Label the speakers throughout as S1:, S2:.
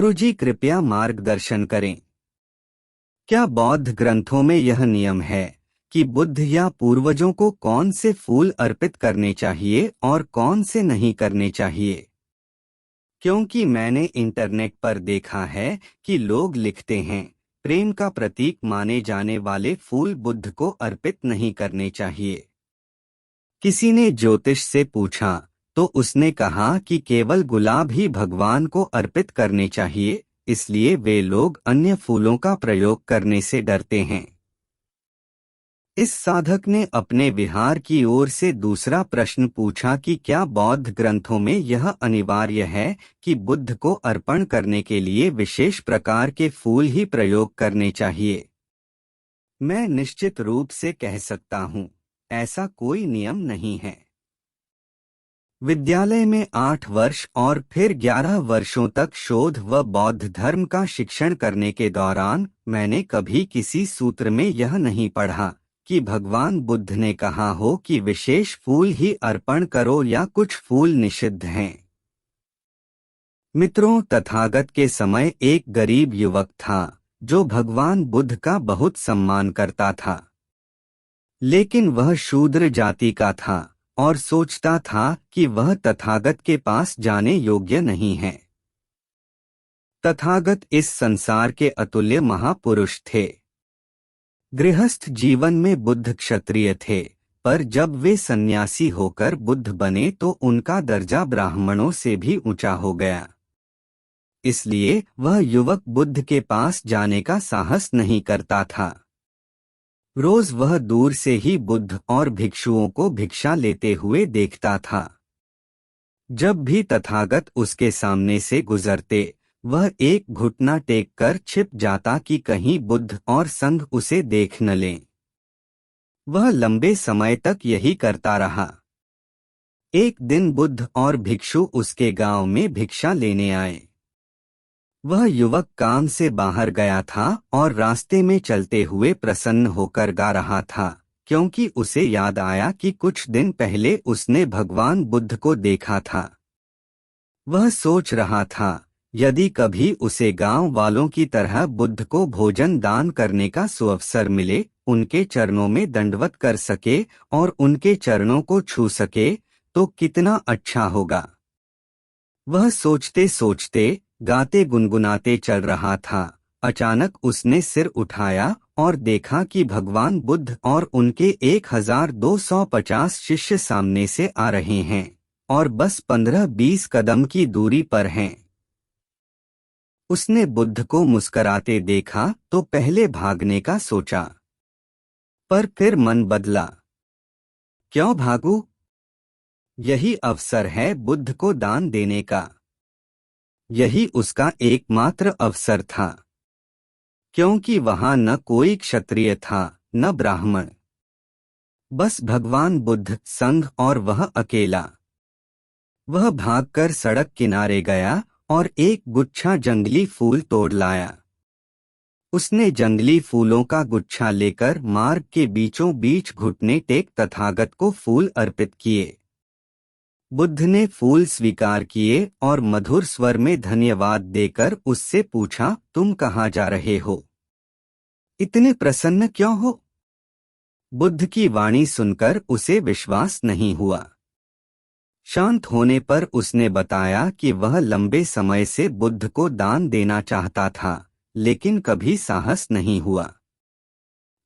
S1: गुरुजी कृपया मार्गदर्शन करें। क्या बौद्ध ग्रंथों में यह नियम है कि बुद्ध या पूर्वजों को कौन से फूल अर्पित करने चाहिए और कौन से नहीं करने चाहिए? क्योंकि मैंने इंटरनेट पर देखा है कि लोग लिखते हैं प्रेम का प्रतीक माने जाने वाले फूल बुद्ध को अर्पित नहीं करने चाहिए। किसी ने ज्योतिष से पूछा तो उसने कहा कि केवल गुलाब ही भगवान को अर्पित करने चाहिए, इसलिए वे लोग अन्य फूलों का प्रयोग करने से डरते हैं। इस साधक ने अपने विहार की ओर से दूसरा प्रश्न पूछा कि क्या बौद्ध ग्रंथों में यह अनिवार्य है कि बुद्ध को अर्पण करने के लिए विशेष प्रकार के फूल ही प्रयोग करने चाहिए? मैं निश्चित रूप से कह सकता हूँ, ऐसा कोई नियम नहीं है। विद्यालय में 8 वर्ष और फिर 11 वर्षों तक शोध व बौद्ध धर्म का शिक्षण करने के दौरान मैंने कभी किसी सूत्र में यह नहीं पढ़ा कि भगवान बुद्ध ने कहा हो कि विशेष फूल ही अर्पण करो या कुछ फूल निषिद्ध हैं। मित्रों, तथागत के समय एक गरीब युवक था जो भगवान बुद्ध का बहुत सम्मान करता था, लेकिन वह शूद्र जाति का था और सोचता था कि वह तथागत के पास जाने योग्य नहीं है। तथागत इस संसार के अतुल्य महापुरुष थे। गृहस्थ जीवन में बुद्ध क्षत्रिय थे, पर जब वे सन्यासी होकर बुद्ध बने तो उनका दर्जा ब्राह्मणों से भी ऊंचा हो गया। इसलिए वह युवक बुद्ध के पास जाने का साहस नहीं करता था। रोज वह दूर से ही बुद्ध और भिक्षुओं को भिक्षा लेते हुए देखता था। जब भी तथागत उसके सामने से गुजरते, वह एक घुटना टेक कर छिप जाता कि कहीं बुद्ध और संघ उसे देख न लें। वह लंबे समय तक यही करता रहा। एक दिन बुद्ध और भिक्षु उसके गांव में भिक्षा लेने आए। वह युवक काम से बाहर गया था और रास्ते में चलते हुए प्रसन्न होकर गा रहा था, क्योंकि उसे याद आया कि कुछ दिन पहले उसने भगवान बुद्ध को देखा था। वह सोच रहा था, यदि कभी उसे गांव वालों की तरह बुद्ध को भोजन दान करने का सुअवसर मिले, उनके चरणों में दंडवत कर सके और उनके चरणों को छू सके, तो कितना अच्छा होगा। वह सोचते सोचते, गाते गुनगुनाते चल रहा था। अचानक उसने सिर उठाया और देखा कि भगवान बुद्ध और उनके 1250 शिष्य सामने से आ रहे हैं और बस 15-20 कदम की दूरी पर हैं। उसने बुद्ध को मुस्कराते देखा तो पहले भागने का सोचा, पर फिर मन बदला। क्यों भागूं? यही अवसर है बुद्ध को दान देने का। यही उसका एकमात्र अवसर था, क्योंकि वहां न कोई क्षत्रिय था न ब्राह्मण, बस भगवान बुद्ध, संघ और वह अकेला। वह भागकर सड़क किनारे गया और एक गुच्छा जंगली फूल तोड़ लाया। उसने जंगली फूलों का गुच्छा लेकर मार्ग के बीचों बीच घुटने टेक तथागत को फूल अर्पित किए। बुद्ध ने फूल स्वीकार किए और मधुर स्वर में धन्यवाद देकर उससे पूछा, तुम कहाँ जा रहे हो? इतने प्रसन्न क्यों हो? बुद्ध की वाणी सुनकर उसे विश्वास नहीं हुआ। शांत होने पर उसने बताया कि वह लंबे समय से बुद्ध को दान देना चाहता था, लेकिन कभी साहस नहीं हुआ।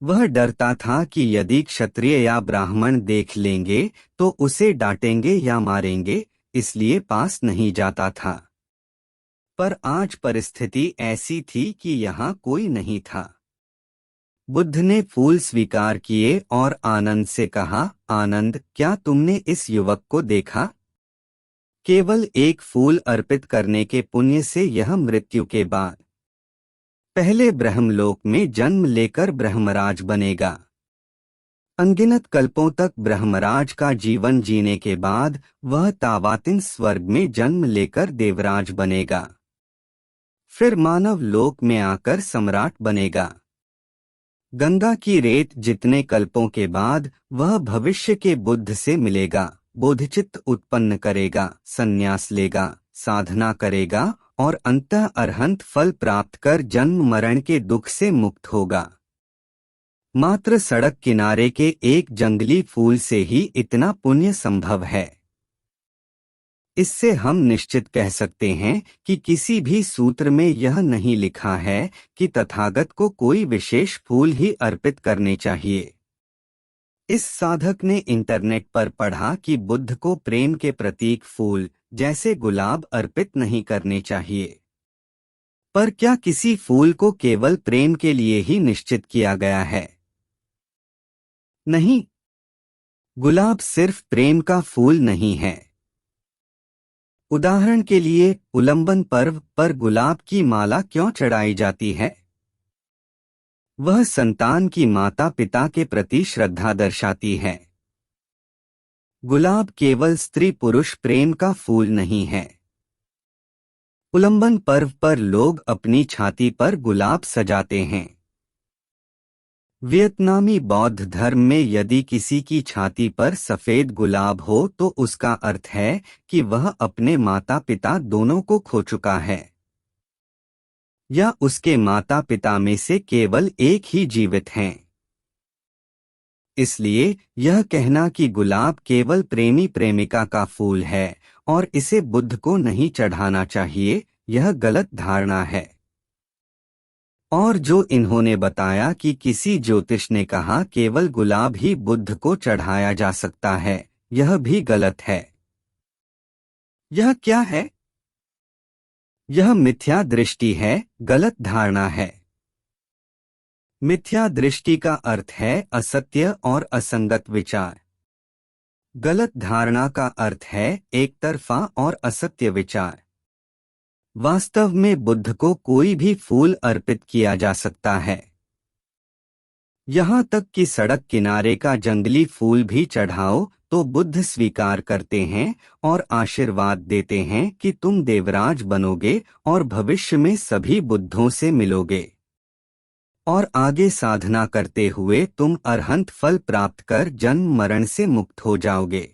S1: वह डरता था कि यदि क्षत्रिय या ब्राह्मण देख लेंगे तो उसे डांटेंगे या मारेंगे, इसलिए पास नहीं जाता था। पर आज परिस्थिति ऐसी थी कि यहाँ कोई नहीं था। बुद्ध ने फूल स्वीकार किए और आनंद से कहा, आनंद, क्या तुमने इस युवक को देखा? केवल एक फूल अर्पित करने के पुण्य से यह मृत्यु के बाद पहले ब्रह्मलोक में जन्म लेकर ब्रह्मराज बनेगा। अनगिनत कल्पों तक ब्रह्मराज का जीवन जीने के बाद वह तावातिन स्वर्ग में जन्म लेकर देवराज बनेगा। फिर मानव लोक में आकर सम्राट बनेगा। गंगा की रेत जितने कल्पों के बाद वह भविष्य के बुद्ध से मिलेगा, बोधिचित्त उत्पन्न करेगा, संन्यास लेगा, साधना करेगा और अंततः अरहंत फल प्राप्त कर जन्म मरण के दुख से मुक्त होगा। मात्र सड़क किनारे के एक जंगली फूल से ही इतना पुण्य संभव है। इससे हम निश्चित कह सकते हैं कि किसी भी सूत्र में यह नहीं लिखा है कि तथागत को कोई विशेष फूल ही अर्पित करने चाहिए। इस साधक ने इंटरनेट पर पढ़ा कि बुद्ध को प्रेम के प्रतीक फूल जैसे गुलाब अर्पित नहीं करने चाहिए। पर क्या किसी फूल को केवल प्रेम के लिए ही निश्चित किया गया है? नहीं, गुलाब सिर्फ प्रेम का फूल नहीं है। उदाहरण के लिए उलंबन पर्व पर गुलाब की माला क्यों चढ़ाई जाती है? वह संतान की माता पिता के प्रति श्रद्धा दर्शाती है। गुलाब केवल स्त्री पुरुष प्रेम का फूल नहीं है। उलंबन पर्व पर लोग अपनी छाती पर गुलाब सजाते हैं। वियतनामी बौद्ध धर्म में यदि किसी की छाती पर सफेद गुलाब हो तो उसका अर्थ है कि वह अपने माता पिता दोनों को खो चुका है, या उसके माता पिता में से केवल एक ही जीवित हैं। इसलिए यह कहना कि गुलाब केवल प्रेमी प्रेमिका का फूल है और इसे बुद्ध को नहीं चढ़ाना चाहिए, यह गलत धारणा है। और जो इन्होंने बताया कि किसी ज्योतिष ने कहा केवल गुलाब ही बुद्ध को चढ़ाया जा सकता है, यह भी गलत है। यह क्या है? यह मिथ्या दृष्टि है, गलत धारणा है। मिथ्या दृष्टि का अर्थ है असत्य और असंगत विचार। गलत धारणा का अर्थ है एक तरफा और असत्य विचार। वास्तव में बुद्ध को कोई भी फूल अर्पित किया जा सकता है। यहाँ तक कि सड़क किनारे का जंगली फूल भी चढ़ाओ तो बुद्ध स्वीकार करते हैं और आशीर्वाद देते हैं कि तुम देवराज बनोगे और भविष्य में सभी बुद्धों से मिलोगे और आगे साधना करते हुए तुम अरहंत फल प्राप्त कर जन्म मरण से मुक्त हो जाओगे।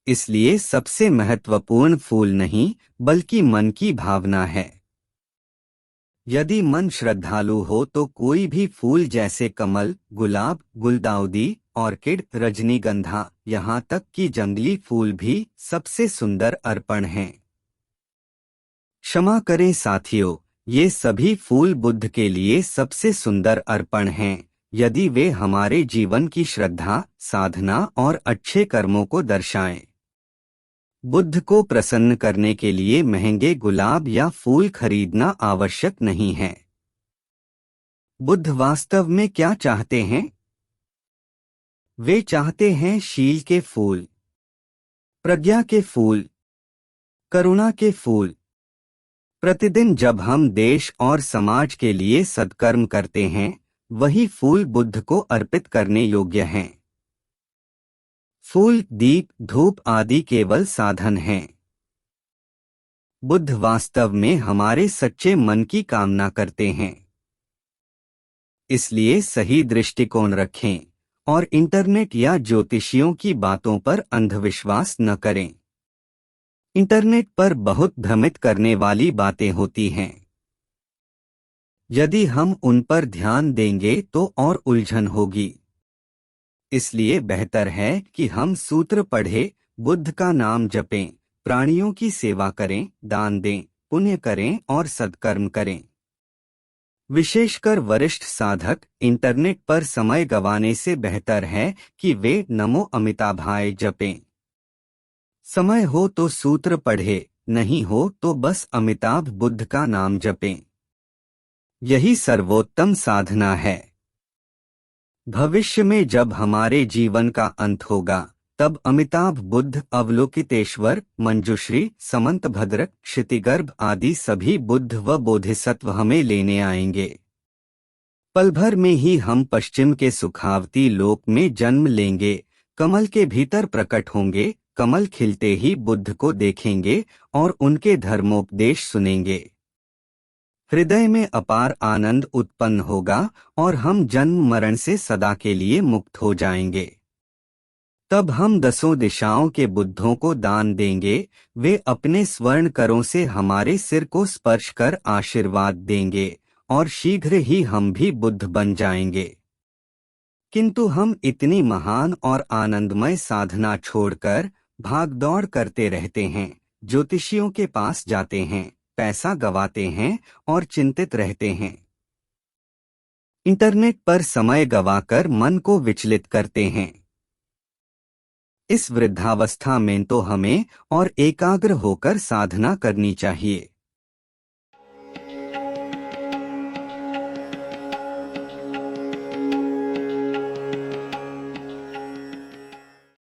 S1: इसलिए सबसे महत्वपूर्ण फूल नहीं बल्कि मन की भावना है। यदि मन श्रद्धालु हो तो कोई भी फूल जैसे कमल, गुलाब, गुलदाउदी, ऑर्किड, रजनीगंधा, यहाँ तक कि जंगली फूल भी सबसे सुंदर अर्पण हैं। क्षमा करें साथियों, ये सभी फूल बुद्ध के लिए सबसे सुंदर अर्पण हैं, यदि वे हमारे जीवन की श्रद्धा, साधना और अच्छे कर्मों को दर्शाएं। बुद्ध को प्रसन्न करने के लिए महंगे गुलाब या फूल खरीदना आवश्यक नहीं है। बुद्ध वास्तव में क्या चाहते हैं? वे चाहते हैं शील के फूल, प्रज्ञा के फूल, करुणा के फूल। प्रतिदिन जब हम देश और समाज के लिए सत्कर्म करते हैं, वही फूल बुद्ध को अर्पित करने योग्य हैं। फूल, दीप, धूप आदि केवल साधन हैं। बुद्ध वास्तव में हमारे सच्चे मन की कामना करते हैं। इसलिए सही दृष्टिकोण रखें और इंटरनेट या ज्योतिषियों की बातों पर अंधविश्वास न करें। इंटरनेट पर बहुत भ्रमित करने वाली बातें होती हैं। यदि हम उन पर ध्यान देंगे तो और उलझन होगी। इसलिए बेहतर है कि हम सूत्र पढ़ें, बुद्ध का नाम जपें, प्राणियों की सेवा करें, दान दें, पुण्य करें और सत्कर्म करें। विशेषकर वरिष्ठ साधक इंटरनेट पर समय गंवाने से बेहतर है कि वे नमो अमिताभाय जपें। समय हो तो सूत्र पढ़े, नहीं हो तो बस अमिताभ बुद्ध का नाम जपें। यही सर्वोत्तम साधना है। भविष्य में जब हमारे जीवन का अंत होगा, तब अमिताभ बुद्ध, अवलोकितेश्वर, मंजुश्री, समंतभद्र, क्षितिगर्भ आदि सभी बुद्ध व बोधिसत्व हमें लेने आएंगे। पल भर में ही हम पश्चिम के सुखावती लोक में जन्म लेंगे, कमल के भीतर प्रकट होंगे, कमल खिलते ही बुद्ध को देखेंगे और उनके धर्मोपदेश सुनेंगे। हृदय में अपार आनंद उत्पन्न होगा और हम जन्म मरण से सदा के लिए मुक्त हो जाएंगे। तब हम 10 दिशाओं के बुद्धों को दान देंगे। वे अपने स्वर्ण करों से हमारे सिर को स्पर्श कर आशीर्वाद देंगे और शीघ्र ही हम भी बुद्ध बन जाएंगे। किंतु हम इतनी महान और आनंदमय साधना छोड़कर भागदौड़ करते रहते हैं, ज्योतिषियों के पास जाते हैं, पैसा गवाते हैं और चिंतित रहते हैं। इंटरनेट पर समय गवाकर मन को विचलित करते हैं। इस वृद्धावस्था में तो हमें और एकाग्र होकर साधना करनी चाहिए।